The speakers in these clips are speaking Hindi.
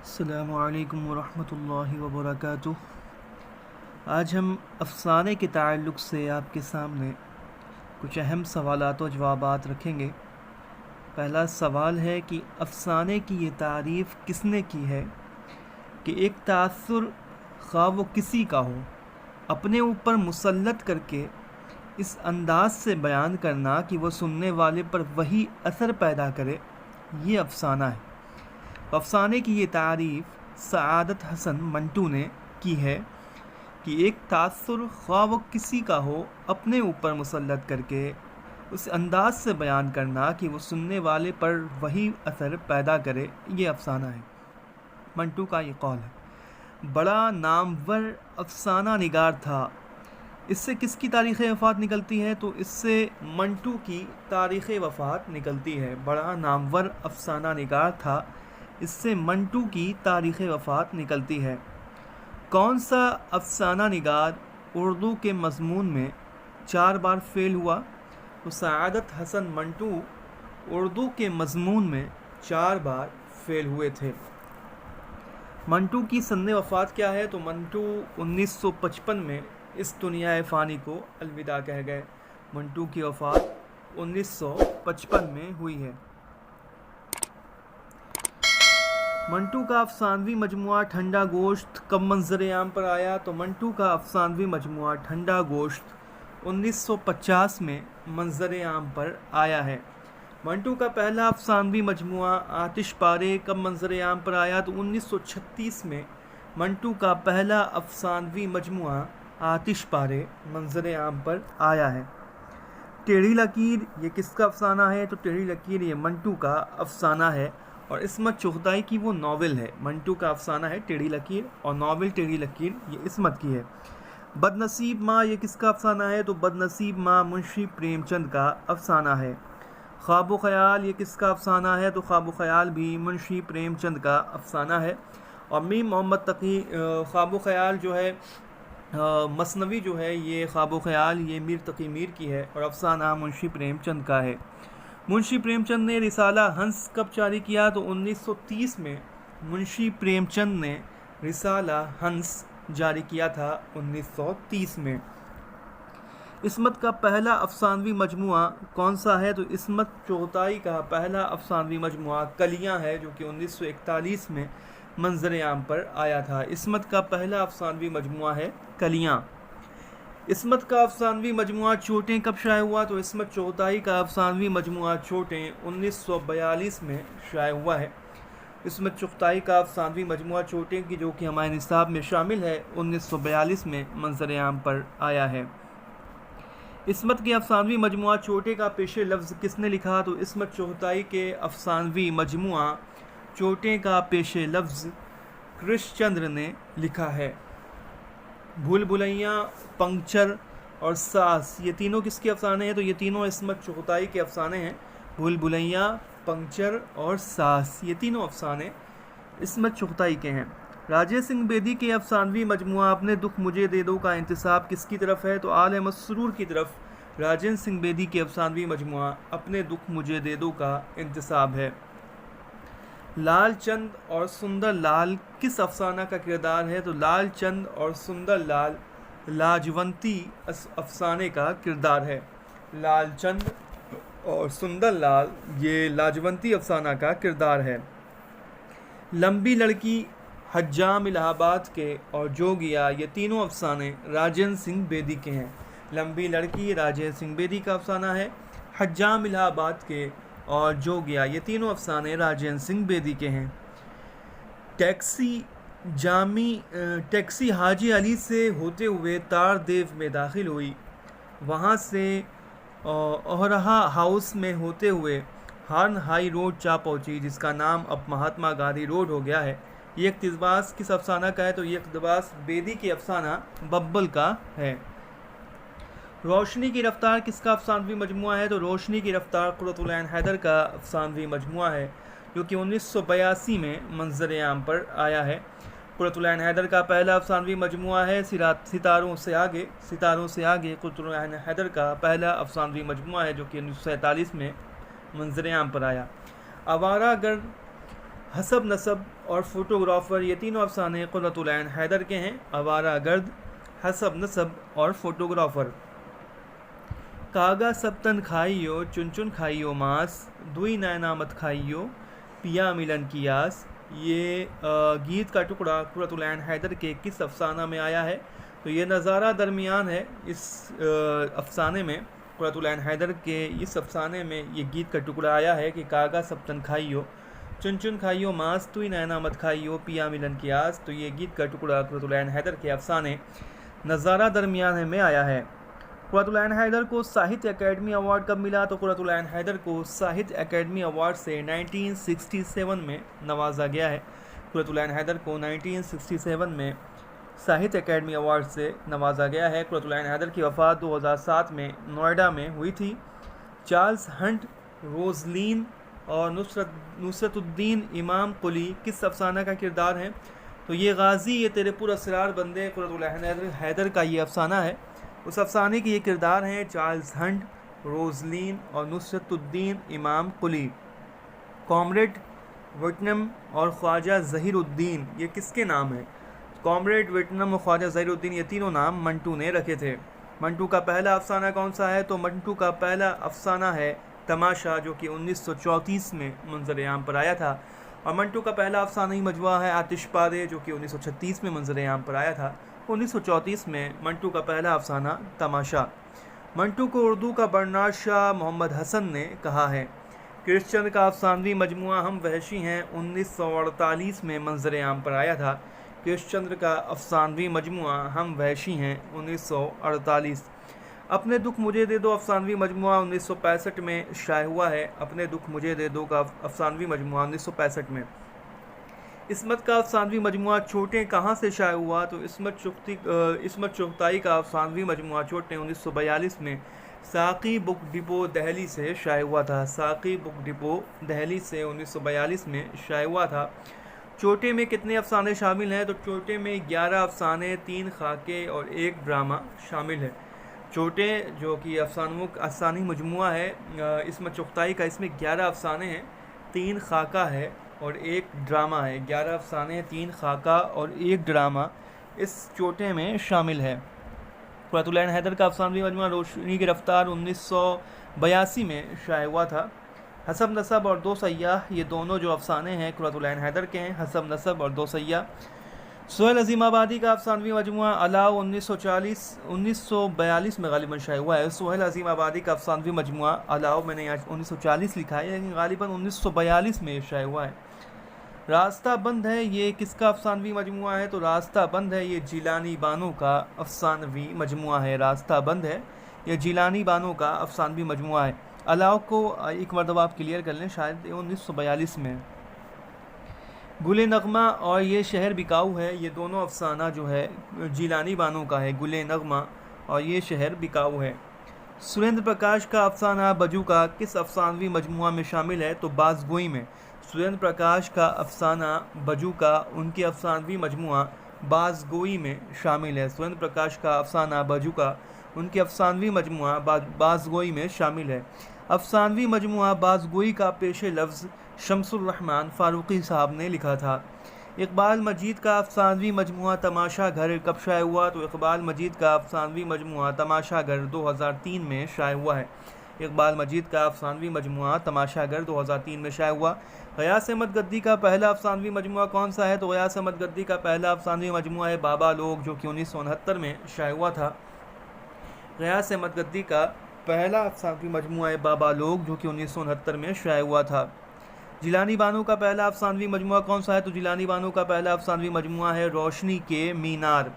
अस्सलामु अलैकुम वरहमतुल्लाहि वबरकातुह। आज हम अफ़साने के ताल्लुक़ से आपके सामने कुछ अहम सवालात व जवाबात रखेंगे। पहला सवाल है कि अफ़साने की ये तारीफ़ किसने की है कि एक तासुर ख़्वाह वो किसी का हो अपने ऊपर मुसल्लत करके इस अंदाज़ से बयान करना कि वह सुनने वाले पर वही असर पैदा करे, ये अफ़साना है। अफ़साने की ये तारीफ़ सआदत हसन मंटू ने की है कि एक तासुर ख़्वाह वो किसी का हो अपने ऊपर मुसल्लत करके उस अंदाज़ से बयान करना कि वो सुनने वाले पर वही असर पैदा करे, ये अफ़साना है। मंटू का ये कौल है। बड़ा नामवर अफ़साना निगार था। इससे किसकी तारीख़ वफ़ात निकलती है? तो इससे मंटू की तारीख़ वफ़ात निकलती है। बड़ा नामवर अफ़साना निगार था, इससे मंटू की तारीख़ वफ़ात निकलती है। कौन सा अफ़साना निगार उर्दू के मज़मून में 4 बार फ़ेल हुआ? तो सआदत हसन मंटू उर्दू के मज़मून में 4 बार फ़ेल हुए थे। मंटू की सन्ने वफ़ात क्या है? तो मंटू 1955 में इस दुनिया फ़ानी को अलविदा कह गए। मंटू की वफ़ात 1955 में हुई है। मंटू का अफ़सानवी मजमुआ ठंडा गोश्त कब मंज़र आम पर आया? तो मंटू का अफ़सानवी मजमुआ ठंडा गोश्त 1950 में मंज़र आम पर आया है। मंटू का पहला अफ़सानवी मजमुआ आतिश पारे कब मंज़र आम पर आया? तो 1936 में मंटू का पहला अफ़सानवी मजमुआ आतिश पारे मंज़र आम पर आया है। टेढ़ी लकीर ये किसका अफ़साना है? तो टेढ़ी लकीर ये मंटू का अफ़साना है और इस्मत चुग़ताई की वो नावल है। मंटू का अफ़साना है टेढ़ी लकीर और नावल टेढ़ी लकीर ये इस्मत की है। बदनसीब माँ ये किसका अफ़साना है? तो बदनसीब माँ मुंशी प्रेमचंद का अफ़साना है। ख्वाब व ख़याल ये किसका अफ़साना है? तो ख्वाब व ख़याल भी मुंशी प्रेमचंद का अफ़साना है। और मीर मोहम्मद तकी ख्वाब व ख़याल जो है मसनवी जो है ये ख्वाब व ख़याल ये मीर तकी मीर की है और अफ़साना मुंशी प्रेमचंद का है। मुंशी प्रेमचंद ने रिसाला हंस कब जारी किया? तो 1930 में मुंशी प्रेमचंद ने रिसाला हंस जारी किया था 1930 में। इस्मत का पहला अफ़सानवी मजमुआ कौन सा है? तो इस्मत चुग़ताई का पहला अफ़सानवी मजमुआ कलियाँ है जो कि 1941 में मंज़र आम पर आया था। इस्मत का पहला अफ़सानवी मजमुआ है कलियाँ। इस्मत का अफ़सानवी मजमुआ चोटें कब शाये हुआ? तो इस्मत चुग़ताई का अफ़सानवी मजमुआ चोटें 1942 में शाये हुआ है। इस्मत चुग़ताई का अफ़सानवी मजमुआ चोटें की जो कि हमारे निसाब में शामिल है 1942 में मंज़र आम पर आया है। इस्मत के अफ़सानवी मजमुआ चोटे का पेशे लफ्ज़ किसने लिखा? तो इस्मत चुग़ताई के अफ़सानवी मजमुआ चोटें का पेशे लफ्ज़ कृष्णचंद्र ने लिखा है। भूल भुलैया, पंक्चर और सास ये तीनों किसके अफ़साने हैं? तो ये तीनों इस्मत चुग़ताई के अफ़साने हैं। भूल भुलैया, पंक्चर और सास ये तीनों अफ़साने इस्मत चुग़ताई के हैं। राजेश सिंह बेदी के अफ़सानवी मजमुआ अपने दुख मुझे दे दो का इंतिसाब किसकी तरफ है? तो आल मसरूर की तरफ राजेश सिंह बेदी के अफ़सानवी मजमुआ अपने दुख मुझे दे दो का इंतिसाब है। लाल चंद और सुंदर लाल किस अफ़साना का किरदार है? तो लाल चंद और सुंदर लाल लाजवंती अफ़साने का किरदार है। लाल चंद और सुंदर लाल ये लाजवंती अफ़साना का किरदार है। लंबी लड़की, हज्जाम इलाहाबाद के और जोगिया ये तीनों अफ़साने राजेंद्र सिंह बेदी के हैं। लंबी लड़की राजेंद्र सिंह बेदी का अफ़साना है। हज्जाम इलाहाबाद के और जोगिया ये तीनों अफ़साने राजेंद्र सिंह बेदी के हैं। टैक्सी हाजी अली से होते हुए तारदेव में दाखिल हुई, वहाँ से ओहरहा हाउस में होते हुए हार्न हाई रोड जा पहुँची जिसका नाम अब महात्मा गांधी रोड हो गया है। ये इक़्तिबास किस अफ़साना का है? तो ये इक़्तिबास बेदी के अफ़साना बब्बल का है। रोशनी की रफ्तार किसका अफ़सानवी मजमुआ है? तो रोशनी की रफ्तार क़ुर्रतुल ऐन हैदर का अफ़सानवी मजमुआ है जो कि 1982 में मंज़र आम पर आया है। क़ुर्रतुल ऐन हैदर का पहला अफ़सानवी मजमुआ है सितारों से आगे क़ुर्रतुल ऐन हैदर का पहला अफ़सानवी मजमुआ है जो कि 1947 में मंज़र आम पर आया। आवारा गर्द हसब नसब और फोटोग्राफर, ये तीनों अफसाने कुर्रतुल ऐन हैदर के हैं। आवारा गर्द, हसब नसब और फोटोग्राफर। कागा सब तन खाइयो चुन चुन खाइयो मांस, दुई नैनामत खाइयो पिया मिलन की आस, ये गीत का टुकड़ा कुर्रतुल ऐन हैदर के किस अफसाना में आया है? तो ये नज़ारा दरमियान है इस अफसाने में। कुर्रतुल ऐन हैदर के इस अफसाने में ये गीत का टुकड़ा आया है कि कागा सब तन खाइयो चुन चुन खाइयो मांस, तुई नैना मत खाइयो पिया मिलन की आस। तो ये गीत का टुकड़ा कुर्रतुल ऐन हैदर के अफसाने नज़ारा दरमियान में आया है। कुर्रतुल ऐन हैदर को साहित्य अकेडमी अवार्ड कब मिला? तो कुर्रतुल ऐन हैदर को साहित्य अकेडमी अवार्ड से 1967 में नवाजा गया है। कुर्रतुल ऐन हैदर को 1967 में साहित्य अकेडमी अवार्ड से नवाजा गया है। कुर्रतुल ऐन हैदर की वफ़ात 2007 में नोएडा में हुई थी। चार्ल्स हंट, रोजलीन और नुसरतुद्दीन इमाम कुली किस अफसाना का किरदार हैं? तो ये गाजी, ये तेरे पुरअसरार बंदे कुर्रतुल ऐन हैदर का ये अफसाना है। उस अफसाने के ये किरदार हैं चार्ल्स हंट, रोजलीन और नुसरतुद्दीन इमाम कुली। कॉमरेड विटनम और ख्वाजा ज़हीरुद्दीन, ये किसके नाम हैं? कॉमरेड विटनम और ख्वाजा ज़हीरुद्दीन, ये तीनों नाम मंटू ने रखे थे। मंटू का पहला अफसाना कौन सा है? तो मंटू का पहला अफसाना है तमाशा, जो कि 1934 में मंजर आम पर आया था। और मंटू का पहला अफसानी मजमुआ है आतिशपादे, जो कि 1936 में मंजर आम पर आया था। 1934 में मंटू का पहला अफसाना तमाशा। मंटू को उर्दू का बर्नार्ड शाह मोहम्मद हसन ने कहा है। कृष्णचंद्र का अफसानवी मजमुआ हम वहशी हैं 1948 में मंजर आम पर आया था। कृष्णचंद्र का अफसानवी मजमुआ हम वहशी हैं 1948। अपने दुख मुझे दे दो अफसानवी मजमुआ 1965 में शाये हुआ है। अपने दुख मुझे दे दो का अफसानवी मजमुआ 1965 में। इस्मत का अफसानवी मजमुआ छोटे कहाँ से शाये हुआ? तो इस्मत चुगताई का अफसानवी मजमुआ छोटे 1942 में साकी बुक डिपो दहली से शाये हुआ था। साकी बुक डिपो दहली से 1942 में शाये हुआ था। छोटे में कितने अफसाने शामिल हैं? तो छोटे में 11 अफसाने, 3 खाके और 1 ड्रामा शामिल है। छोटे जो कि अफसानी मजमुआ है इसमें चुगताई का, इसमें 11 अफसाने हैं, 3 खाका है और 1 ड्रामा है। 11 अफसाने, 3 खाका और 1 ड्रामा इस छोटे में शामिल है। कुर्रतुल ऐन हैदर का अफसानवी मजमुआ रोशनी की रफ्तार 1982 में शाये हुआ था। हसब नसब और दो सय्याह, ये दोनों जो अफसाने हैं कुर्रतुल ऐन हैदर के हैं, हसब नसब और दो सय्याह। सुहेल अज़ीमाबादी का अफसानवी मजमुआ अलाव 1942 में गालिबन शाये हुआ है। सुहेल अज़ीमाबादी का अफसानवी मजमुआ अलाव, मैंने यहाँ 1940 लिखा है लेकिन गालिबन 1942 में शाये हुआ है। रास्ता बंद है, ये किसका अफसानवी मजमुआ है? तो रास्ता बंद है ये जिलानी बानो का अफसानवी मजमुआ है। रास्ता बंद है ये जिलानी बानो का अफसानवी मजमुआ है। अलाव को एक मरतबा आप क्लियर कर लें, शायद 1942 में। गुले नगमा और ये शहर बिकाऊ है, ये दोनों अफसाना जो है जिलानी बानो का है। गुले नगमा और ये शहर बिकाऊ है। सुरेंद्र प्रकाश का अफसाना बजू का किस अफसानवी मजमुआ में शामिल है? तो बाज़गोई में। सुरेंद्र प्रकाश का अफसाना बजू का उनके अफसानवी मजमुआ बाज़गोई में शामिल है। सुरेंद्र प्रकाश का अफसाना बजू का उनके अफसानवी मजमुआ बाज़गोई में शामिल है। अफसानवी मजमुआ बाज़गोई का पेशे लफ्ज़ शमसुर रहमान फ़ारूक़ी साहब ने लिखा था। इकबाल मजीद का अफसानवी मजमुआ तमाशा घर कब शाये हुआ? तो इकबाल मजीद का अफसानवी मजमुआ तमाशा घर 2003 में शाये हुआ है। इकबाल मजीद का अफसानवी मजमुआ तमाशा घर 2003 में शाये हुआ। ग़ियास अहमद गद्दी का पहला अफसानवी मजमुआ कौन सा है? तो ग़ियास अहमद गद्दी का पहला अफसानवी मजमुआ है बाबा लोग, जो कि 1969 में शाये हुआ था। ग़ियास अहमद गद्दी का पहला अफसानवी मजमुआ है बाबा लोग, जो कि 1969 में शाये हुआ था। जिलानी बानो का पहला अफसानवी मजमुआ कौन सा है? तो जिलानी बानो का पहला अफसानवी मजमुआ है रोशनी के मीनार।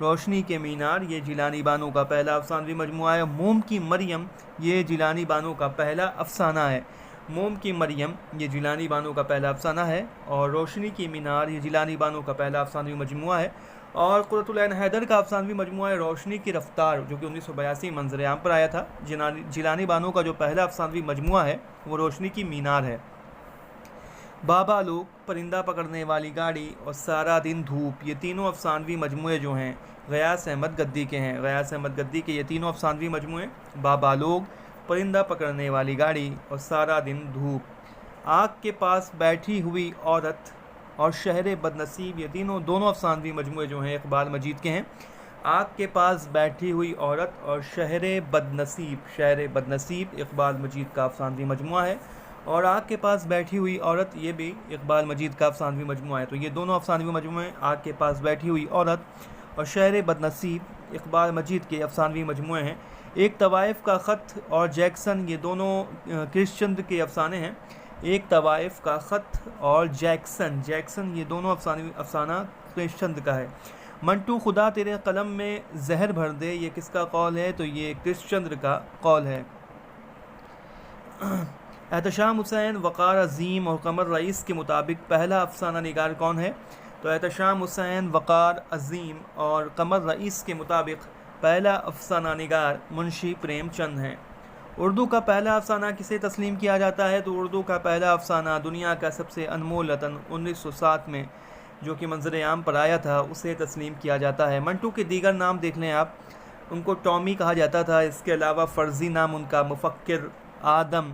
रोशनी के मीनार ये जिलानी बानो का पहला अफसानवी मजमुआ है। मोम की मरियम ये जिलानी बानो का पहला अफसाना है। मोम की मरियम ये जिलानी बानो का पहला अफसाना है और रोशनी की मीनार ये जिलानी बानो का पहला अफसानवी मजमुआ है। और कुर्रतुल ऐन हैदर का अफसानवी मजमुआ है रोशनी की रफ्तार, जो कि 1982 मंजर आम पर आया था। जिलानी बानो का जो पहला अफसानवी मजमुआ है वो रोशनी की मीनार है। बाबा लोग, परिंदा पकड़ने वाली गाड़ी और सारा दिन धूप, ये तीनों अफसानवी मजमुए जो हैं ग़ियास अहमद गद्दी के हैं। ग़ियास अहमद गद्दी के ये तीनों अफसानवी मजमुए बाबा लोग, परिंदा पकड़ने वाली गाड़ी और सारा दिन धूप। आग के पास बैठी हुई औरत और शहर बदनसीब, ये दोनों अफसानवी मजमूए जो हैं इकबाल मजीद के हैं। आग के पास बैठी हुई औरत और शहर बदनसीब इकबाल मजीद का अफसानवी मजमुआ है, और आग के पास बैठी हुई औरत ये भी इकबाल मजीद का अफसानवी मजमुआ है। तो ये दोनों अफसानवी मजमुए, आग के पास बैठी हुई औरत और शहर बदनसीब, इकबाल मजीद के अफसानवी मजमुए हैं। एक तवाइफ का ख़त और जैक्सन, ये दोनों कृष्णचंद्र के अफसाने हैं। एक तवाइफ का ख़त और जैक्सन ये दोनों अफसाना कृष्णचंद्र का है। मंटू खुदा तेरे कलम में जहर भर दे, ये किसका कौल है? तो ये कृष्णचंद्र का कौल है। एहतशाम हुसैन, वक़ार अज़ीम और कमर रईस के मुताबिक पहला अफसाना निगार कौन है? तो एहतशाम हुसैन, वक़ार अज़ीम और कमर रईस के मुताबिक पहला अफसाना निगार मुंशी प्रेमचंद हैं। उर्दू का पहला अफसाना किसे तस्लीम किया जाता है? तो उर्दू का पहला अफसाना दुनिया का सबसे अनमोल रतन 1907 में जो कि मंजर आम पर आया था, उसे तस्लीम किया जाता है। मंटू के दीगर नाम देख लें आप, उनको टॉमी कहा जाता था। इसके अलावा फ़र्ज़ी नाम उनका मुफ़क्किर, आदम,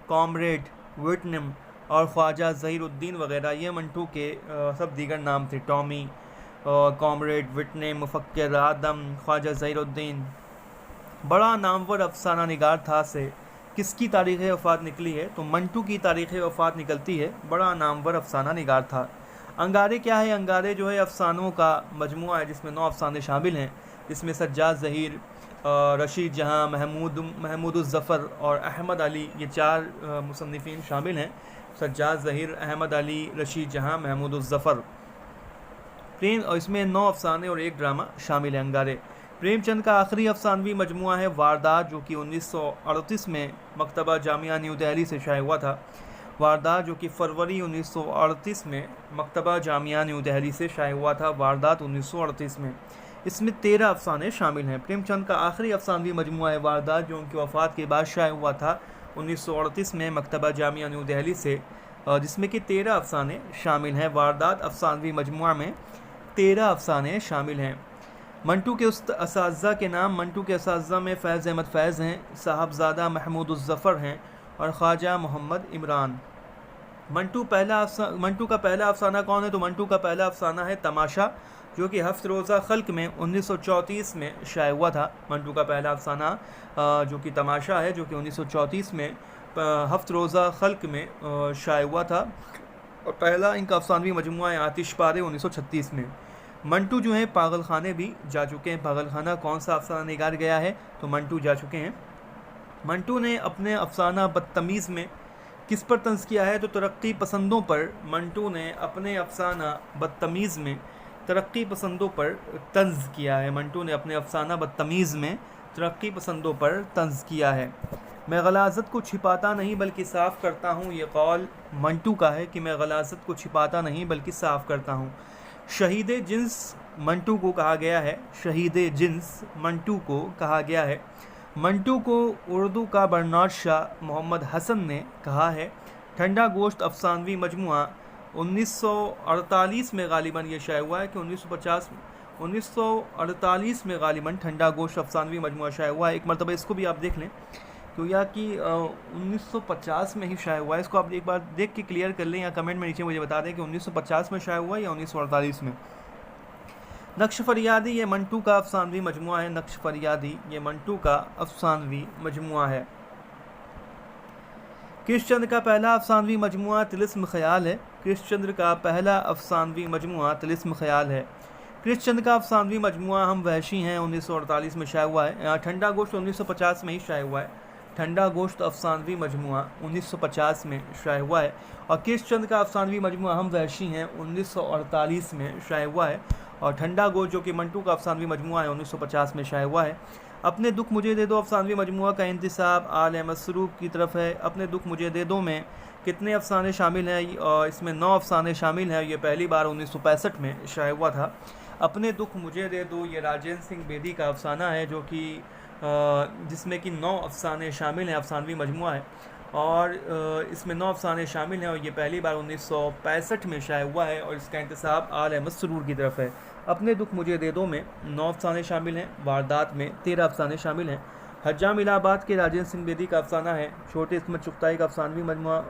कॉमरेड, विटनम और ख्वाजा ज़हीरुद्दीन वगैरह, ये मंटू के सब दीगर नाम थे। टॉमी, कॉमरेड, विटनम, मुफ़क्किर, आदम, ख्वाजा ज़हीरुद्दीन। बड़ा नामवर अफसाना निगार था से किसकी तारीख़ वफ़ात निकली है? तो मंटू की तारीख़ वफ़ात निकलती है। बड़ा नामवर अफसाना निगार था। अंगारे क्या है? अंगारे जो है अफसानों का मजमुआ है जिसमें 9 अफसाने शामिल हैं, जिसमें सज्जाद ज़हीर, रशीद जहाँ, महमूदुज़्ज़फ़र और अहमद अली, ये 4 मुसन्निफ़ीन शामिल हैं। सज्जाद ज़हीर, अहमद अली, रशीद जहाँ, महमूदुज़्ज़फ़र। और इसमें 9 अफसाने और 1 ड्रामा शामिल है। अंगारे प्रेमचंद का आखिरी अफसानवी मजमुआ है वारदात, जो कि 1938 में मकतबा जामिया न्यू दिल्ली से शाया हुआ था। वारदात जो कि फरवरी 1938 में मकतबा जामिया न्यू दिल्ली से शाया हुआ था। वारदात 1938 में, इसमें 13 अफसाने शामिल हैं। प्रेमचंद का आखिरी अफसानवी मजमुआ है वारदात, जो उनकी वफ़ात के बाद शाया हुआ था 1938 में मकतबा जामिया न्यू दिल्ली से, जिसमें कि 13 अफसाने शामिल हैं। वारदात अफसानवी मजमुआ में 13 अफसाने शामिल हैं। मंटू के उस्ताज़ा के नाम, मंटू के उस्ताज़ा में फ़ैज़ अहमद फ़ैज़ हैं, साहबज़ादा महमूदुज़्ज़फ़र हैं और ख्वाजा मोहम्मद इमरान। मंटू का पहला अफसाना कौन है? तो मंटू का पहला अफसाना है तमाशा, जो कि हफ्त रोज़ा खल्क में 1934 में शाया हुआ था। मंटू का पहला अफसाना जो कि तमाशा है, जो कि 1934 में हफ्त रोज़ा खल्क में शाया हुआ था। और पहला इनका अफसानवी मजमुआ है आतिशपारे 1936 में। मंटू जो है पागल खाने भी जा चुके हैं। पागल खाना कौन सा अफसाना निगार गया है? तो मंटू जा चुके हैं। मंटू ने अपने अफसाना बदतमीज़ में किस पर तंज़ किया है? तो तरक्की पसंदों पर। मंटू ने अपने अफसाना बदतमीज़ में तरक्की पसंदों पर तंज़ किया है। मंटू ने अपने अफसाना बदतमीज़ में तरक्की पसंदों पर तंज़ किया है। मैं गलाज़त को छिपाता नहीं बल्कि साफ़ करता हूँ, ये कौल मंटू का है कि मैं गलाज़त को छिपाता नहीं बल्कि साफ़ करता हूँ। शहीद जिन्स मंटू को कहा गया है। शहीद जिन्स मंटू को कहा गया है। मंटू को उर्दू का बर्नार्ड शाह मोहम्मद हसन ने कहा है। ठंडा गोश्त अफसानवी मजमुआ 1948 में गालिबन ये शाया हुआ है कि 1948 में गालिबन ठंडा गोश्त अफसानवी मजमुआ शाया हुआ है। एक मरतबा इसको भी आप देख लें तो या कि 1950 में ही शाया हुआ है। इसको आप एक बार देख के क्लियर कर लें या कमेंट में नीचे मुझे बता दें कि 1950 में शाया हुआ है या 1948 में। नक्श फरियादी ये मंटू का अफसानवी मजमुआ है। नक्श फरियादी ये मंटू का अफसानवी मजमुआ है। कृष्णचंद्र का पहला अफसानवी मजमुआ तिलिस्म ख्याल है। कृष्णचंद्र का पहला अफसानवी मजमुआ तिलिस्म ख्याल है। कृष्णचंद्र का अफसानवी मजमुआ हम वहशी हैं 1948 में शाया हुआ है। ठंडा गोश्त 1950 में ही शाया हुआ है। ठंडा गोश्त अफसानवी मजमुआ 1950 में शाया हुआ है। और कृष्णचंद्र का अफसानवी मजमुआ हम वहशी हैं 1948 में शाया हुआ है। और ठंडा गोश्त जो कि मंटू का अफसानवी मजमुआ है 1950 में शाया हुआ है। अपने दुख मुझे दे दो अफसानवी मजमुआ का इंतिसाब आल अहमद सरूफ की तरफ है। अपने दुख मुझे दे दो में कितने अफसाने शामिल हैं? और इसमें 9 अफसाने शामिल हैं। ये पहली बार 1965 में शाया हुआ था। अपने दुख मुझे दे दो ये राजेंद्र सिंह बेदी का अफसाना है, जो कि जिसमें कि 9 अफसाने शामिल हैं। अफसानवी मजमुआ है और इसमें 9 अफसाने शामिल हैं और ये पहली बार 1965 में शाया हुआ है। और इसका इंतसाब आल अहमद सरूर की तरफ है। अपने दुख मुझे दे दो में 9 अफसाने शामिल हैं। वारदात में 13 अफसाने शामिल हैं। हज्जाम इलाहाबाद के राजेंद्र सिंह बेदी का अफसाना है। छोटे इस्मत चुगताई का अफसानवी मजमुआ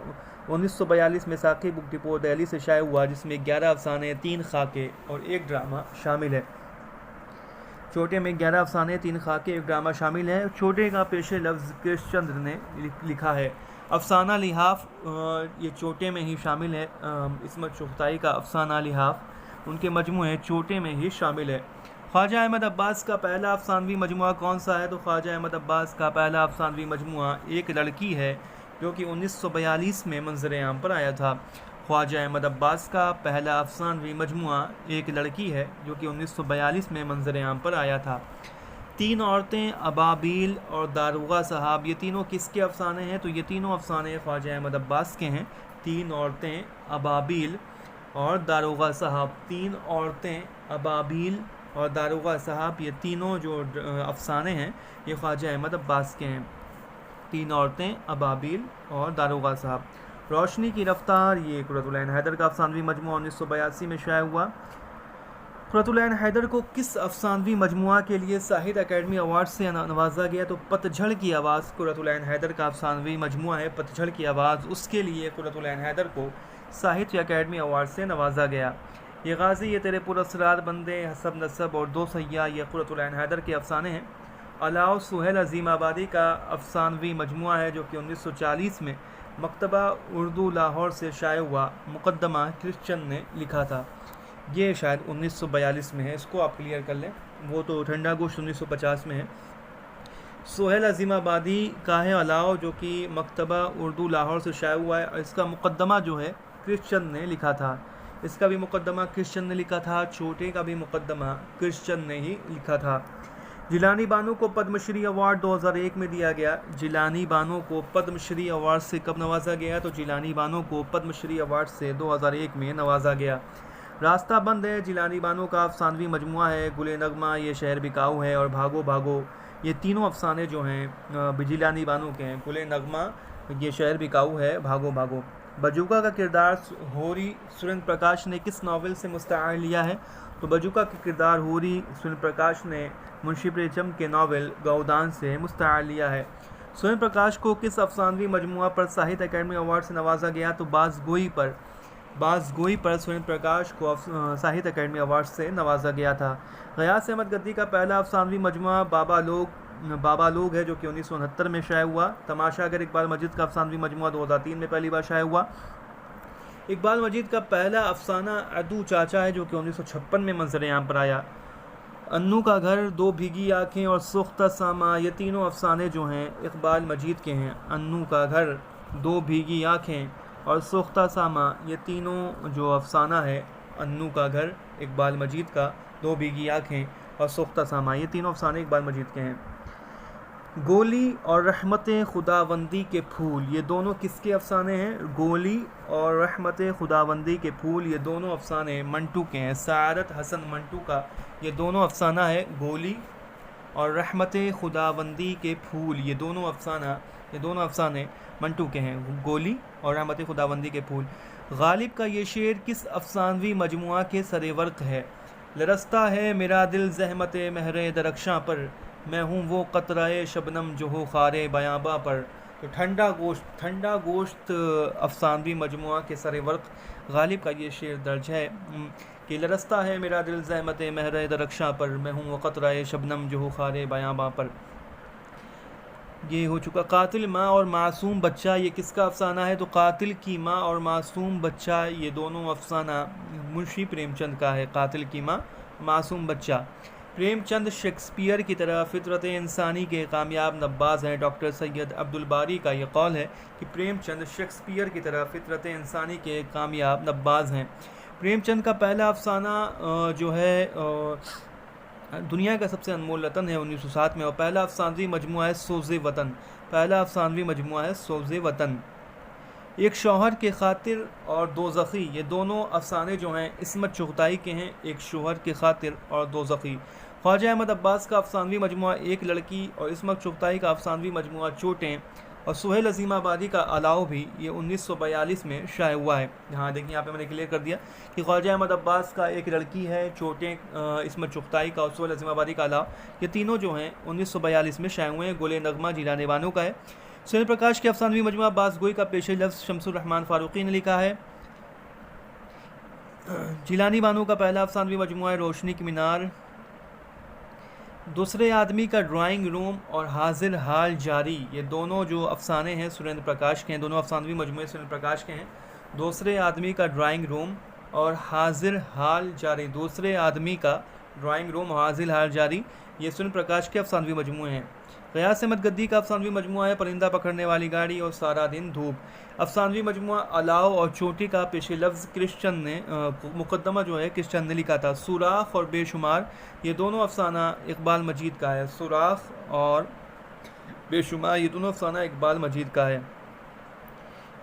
1942 में साकी बुक डिपो दिल्ली से शाये हुआ, जिसमें 11 अफसाने, 3 खाके और 1 ड्रामा शामिल है। छोटे में 11 अफसाने, 3 खाके, 1 ड्रामा शामिल है। छोटे का पेशे लफ्ज़ कृष्णचंद्र ने लिखा है। अफसाना लिहाफ ये छोटे में ही शामिल है। इस्मत चुगताई का अफसाना लिहाफ उनके मजमूए छोटे में ही शामिल है। ख्वाजा अहमद अब्बास का पहला अफसानवी मजमुआ कौन सा है? तो ख्वाजा अहमद अब्बास का पहला अफसानवी मजमुआ एक लड़की है, जो कि 1942 में मंजर आम पर आया था। ख्वाजा अहमद अब्बास का पहला अफसानवी मजमुआ एक लड़की है, जो कि 1942 में मंजर आम पर आया था। 3 औरतें, अबाबील और दारोगा साहब, ये तीनों किसके अफसाने हैं? तो ये तीनों अफसाने ख्वाजा अहमद अब्बास के हैं। 3 औरतें, अबाबील और दारोगा साहब। 3 औरतें, अबाबील और दारोगा साहब, ये तीनों जो अफसाने हैं ये ख्वाजा अहमद अब्बास के हैं। 3 औरतें, अबाबील और दारोगा साहब। रोशनी की रफ्तार ये कुर्रतुल ऐन हैदर का अफसानवी मजमुआ 1982 में शाया हुआ। कुर्रतुल ऐन हैदर को किस अफसानवी मजमुआ के लिए साहित्य अकेडमी अवार्ड से नवाजा गया? तो पतझड़ की आवाज़ कुर्रतुल ऐन हैदर का अफसानवी मजमुआ है। पतझड़ की आवाज़, उसके लिए कुर्रतुल ऐन हैदर को साहित्य अकेडमी अवार्ड से नवाजा गया। ये गाजी, ये तेरे पुरस्रार बंदे, हसब नसब और 2 सय्या, ये कुर्रतुल ऐन हैदर के अफसाने हैं। अलाउ सुहेल अजीम आबादी का अफसानवी मजमुआ है, जो कि 1940 में मकतबा उर्दू लाहौर से शाये हुआ। मुकद्दमा कृष्णचंद ने लिखा था। ये शायद 1942 में है, इसको आप क्लियर कर लें। वो तो ठंडा गोश्त 1950 में है। सुहेल अजीम आबादी का है अलाउ, जो कि मकतबा उर्दू लाहौर से शाये हुआ है। इसका मुकद्दमा जो है कृष्णचंद ने लिखा था। इसका भी मुकद्दमा कृष्णचंद ने लिखा था। छोटे का भी मुकद्दमा कृष्णचंद ने ही लिखा था। जिलानी बानो को पद्मश्री अवार्ड 2001 में दिया गया। जिलानी बानो को पद्मश्री अवार्ड से कब नवाजा गया? तो जिलानी बानो को पद्मश्री अवार्ड से 2001 में नवाजा गया। रास्ता बंद है जिलानी बानो का अफसानवी मजमुआ है। गुले नगमा, ये शहर बिकाऊ है और भागो भागो, ये तीनों अफसाने जो हैं जिलानी बानो के हैं। गुले नगमा, ये शहर बिकाऊ है, भागो भागो। बजूका का किरदार होरी सुरेंद्र प्रकाश ने किस नावल से मुस्तआर लिया है? तो बजूका का किरदार होरी सुरेंद्र प्रकाश ने मुंशी प्रेमचंद के नावल गौदान से मुस्तआर लिया है। सुरेंद्र प्रकाश को किस अफसानवी मजमुआ पर साहित्य अकेडमी अवार्ड से नवाजा गया? तो बाज़गोई पर सुरेंद्र प्रकाश को साहित्य अकेडमी अवार्ड से नवाजा गया था। गयास अहमद गद्दी का पहला अफसानवी मजमुआ बाबा लोग है, जो कि 1969 में शाया हुआ। तमाशागर इकबाल मजीद का अफसानवी मजमुआ 2003 में पहली बार शाया हुआ। इकबाल मजीद का पहला अफसाना अदू चाचा है, जो कि 1956 में मंजर आम पर आया। अन्नू का घर, 2 भीगी आँखें और सुख्ता सामा, ये तीनों अफसाने जो हैं इकबाल मजीद के हैं। अन्नू का घर, 2 भीगी आँखें और सुख्ता सामा, ये तीनों जो अफसाना है अन्नू का घर इकबाल मजीद का, 2 भीगी आँखें और सुख्ता सामा, ये तीनों अफसाने इकबाल मजीद के हैं। गोली और रहमत खुदावंदी के फूल, ये दोनों किसके अफसाने हैं? गोली और रहमत खुदावंदी के फूल, ये दोनों अफसाने मंटू के हैं। सादत हसन मंटू का ये दोनों अफसाना है। गोली और रहमत खुदावंदी के फूल, ये दोनों अफसाने मंटू के हैं। गोली और रहमत खुदावंदी के फूल। गालिब का ये शेर किस अफसानवी मजमुआ के सरेवर्क है? लरसता है मेरा दिल ज़हमत महरे दरख्शां पर, मैं हूँ वो क़तराए शबनम जो हो ख़ारे बयाबा पर। तो ठंडा गोश्त अफसानवी मजमुआ के सरेवर्क गालिब का ये शेर दर्ज है कि लरसता है मेरा दिल ज़हमत महरे दरख्शां पर, मैं हूँ वो क़तराए शबनम जो हो ख़ारे बयाबा पर। ये हो चुका। कातिल माँ और मासूम बच्चा, ये किसका अफसाना है? तो कातिल की माँ और मासूम बच्चा, ये दोनों अफसाना मुंशी प्रेमचंद का है। कातिल की माँ, मासूम बच्चा। प्रेमचंद शेक्सपियर की तरह फितरत इंसानी के कामयाब नब्बाज हैं। डॉक्टर सैयद अब्दुल बारी का ये कौल है कि प्रेमचंद शेक्सपियर की तरह फितरत इंसानी के कामयाब नब्बाज हैं। प्रेमचंद का पहला अफसाना जो है दुनिया का सबसे अनमोल रतन है 1907 में, और पहला अफसानवी मजमुआ है सोज़े वतन। एक शौहर के खातिर और दोज़खी, ये दोनों अफसाने जो हैं इस्मत चुगताई के हैं। एक शौहर के खातिर और दोज़खी। ख्वाजा अहमद अब्बास का अफसानवी मजमुआ एक लड़की और इस्मत चुगताई का अफसानवी मजमुआ चोटें और सुहेल अज़ीमाबादी का अलाव भी ये 1942 में शाये हुआ है। यहाँ देखिए, यहाँ पे मैंने क्लियर कर दिया कि ख्वाजा अहमद अब्बास का एक लड़की है चोटें इसमत चुगताई का और सुहेल अज़ीमाबादी का अलाव, ये तीनों जो हैं 1942 में शाये हुए हैं। गोले नगमा जिलानी बानो का है। सुनील प्रकाश के अफसानवी मजमुआ बाज़गोई का पेश लफ्ज़ शमसुर रहमान फ़ारूक़ी ने लिखा है। जिलानी बानो का पहला अफसानवी मजमुआ है रोशनी की मीनार। दूसरे आदमी का ड्राइंग रूम और हाजिर हाल जारी, ये दोनों जो अफसाने हैं सुरेंद्र प्रकाश के हैं, दोनों अफसानवी मजमुए सुरेंद्र प्रकाश के हैं। दूसरे आदमी का ड्राइंग रूम और हाजिर हाल जारी, दूसरे आदमी का ड्राइंग रूम और हाजिर हाल जारी, ये सुरेंद्र प्रकाश के अफसानवी मजमुए हैं। ग़ियास अहमद गद्दी का अफसानवी मजमुआ है परिंदा पकड़ने वाली गाड़ी और सारा दिन धूप। अफसानवी मजमुआ अलाव और चोटी का पेश लफ्ज़ क्रिश्चन ने मुकदमा जो है क्रिश्चन ने लिखा था। सुराख और बेशुमार, ये दोनों अफसाना इकबाल मजीद का है। सुराख और बेशुमार, ये दोनों अफसाना इकबाल मजीद का है।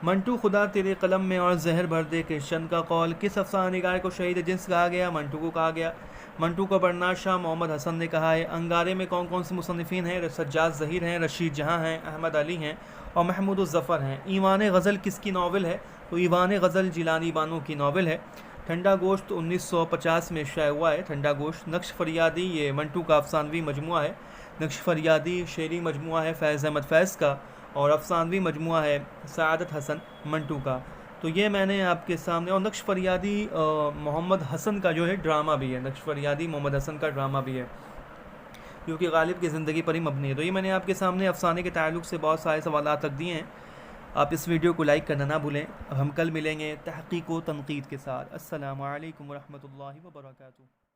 मंटू खुदा तेरे कलम में और जहर भर दे क्रिश्चन का कौल, किस अफसाना निगार को शहीद जिन्स कहा गया? मंटू को कहा गया। मंटू का बरना शाह मोहम्मद हसन ने कहा है। अंगारे में कौन कौन से मुसन्निफ़ीन हैं? सज्जाद ज़हीर हैं, रशीद जहाँ हैं, अहमद अली हैं और महमूद ज़फ़र हैं। ईवान गज़ल किसकी नावल है? तो ईवान गज़ल जिलानी बानो की नावल है। ठंडा गोश्त 1950 में शाये हुआ है। ठंडा गोश्त। नक्श फरियादी, ये मंटू का अफसानवी मजमुआ है। नक्श फरियादी शेरी मजमुआ है फैज़ अहमद फैज़ का और अफसानवी मजमुआ है सआदत हसन मंटू का। तो ये मैंने आपके सामने, और नक्श फरियादी मोहम्मद हसन का जो है ड्रामा भी है। नक्श फरियादी मोहम्मद हसन का ड्रामा भी है क्योंकि गालिब की ज़िंदगी पर ही मबनी है। तो ये मैंने आपके सामने अफसाने के ताल्लुक़ से बहुत सारे सवालात रख दिए हैं। आप इस वीडियो को लाइक करना ना भूलें। हम कल मिलेंगे तहक़ीक़ व तनक़ीद के साथ। अस्सलामु अलैकुम व रहमतुल्लाहि व बरकातुहू।